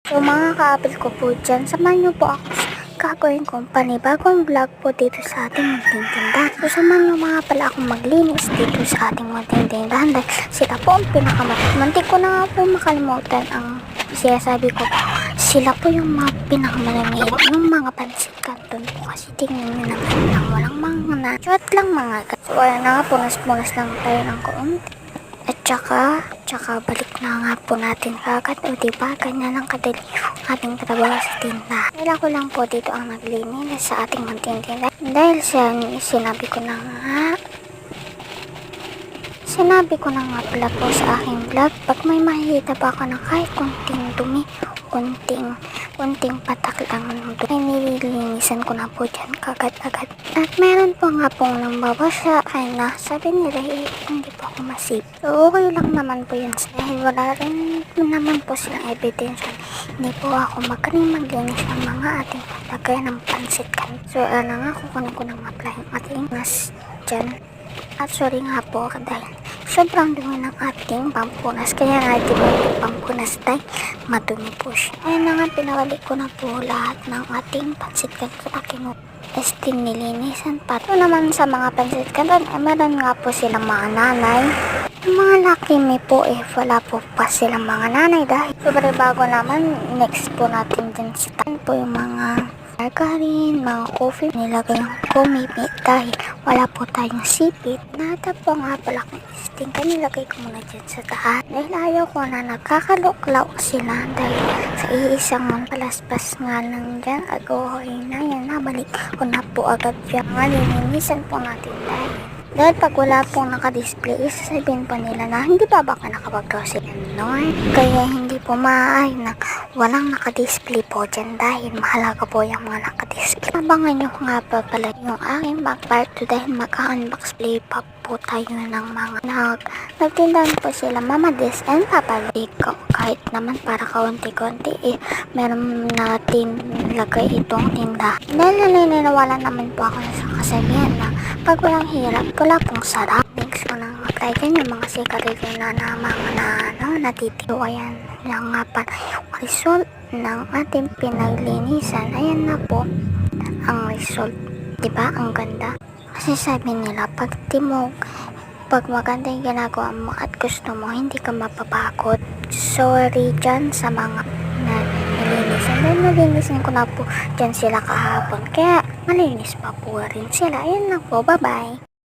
So mga ka-apil ko po dyan, samahan niyo po ako sa gagawin kong panibagong vlog po dito sa ating munting tindahan. So samahan niyo mga pala akong maglinis dito sa ating munting tindahan dahil sila po ang pinakamatik. Muntik ko na nga po makalimutan ang sinasabi ko po. Sila po yung mga pinakamalamiit, yung mga pansit canton po kasi tingnan nyo naman lang walang mga na. Short lang mga guys. So ayun na nga, punas-punas lang tayo ng kaunti. At tsaka balik na nga po natin agad. O diba, ganyan ang kadali yung ating trabaho sa tindahan. Kailan ko lang po dito ang naglinis sa ating munting tindahan. Dahil sinabi ko na nga pala po sa aking vlog, pag may makikita pa ako ng kahit konting dumi, konting patak lang ay nililinisan ko na po dyan kagad-agad. At meron po nga pong nambabasa kaya na sabi nila hindi po ako masip. So okay lang naman po yun dahil wala rin naman po silang evidence. Hindi po ako magaling maglinis ng mga ating lagay ng pansit kan. So nga kukunin ko ng apply yung ating mas dyan. At sorry nga po dahil sobrang dumi ng ating pampunas. Kaya nga diba yung pampunas tayo madumi po siya. Ayun na nga, pinawalik ko na po lahat ng ating pansit canton na nilinisan pa. Ito naman sa mga pansit canton, meron nga po silang mga nanay. Yung mga laki may po wala po pa silang mga nanay dahil sobrang bago naman. Next po natin dyan sa tan po yung mga margarine, mga coffee, nilagay yung kumipit dahil wala po tayong sipit. Nata po nga pala kung isting ka, nilagay ko muna dyan sa taas dahil ayaw ko na nagkakaluklaw sila dahil sa iisang palaspas nga lang dyan agohoy na yan, nabalik ko na po agad dyan. Malilinisan po natin dahil pag wala pong nakadisplay, sasabihin pa nila na hindi pa baka nakapag-grocery kaya hindi po maaay na walang nakadisplay po dyan dahil mahalaga po yung mga nakadisplay. Abangan nyo nga pa pala yung aking back part dahil mag-unbox play pa po tayo ng mga nagtindahan po sila Mama Des and Papa Rico. Kahit naman para kaunti-kunti meron natin lagay itong tinda. Dahil naniniwala naman po ako sa kasabihan na pag walang hirap, wala pong sarap. Thanks ko nang mag-try dyan yung mga sigarilyo na mga natitiro. Ayan lang nga pa yung result ng ating pinaglinisan. Ayan na po ang result. Diba? Ang ganda. Kasi sabi nila, pag maganda yung ginagawa mo at gusto mo, hindi ka mapapagod. Sorry dyan sa mga nalinisan. Dahil nalinisan ko na po dyan sila kahapon. Kaya malinis pa po rin sila. Ayan lang po. Bye-bye.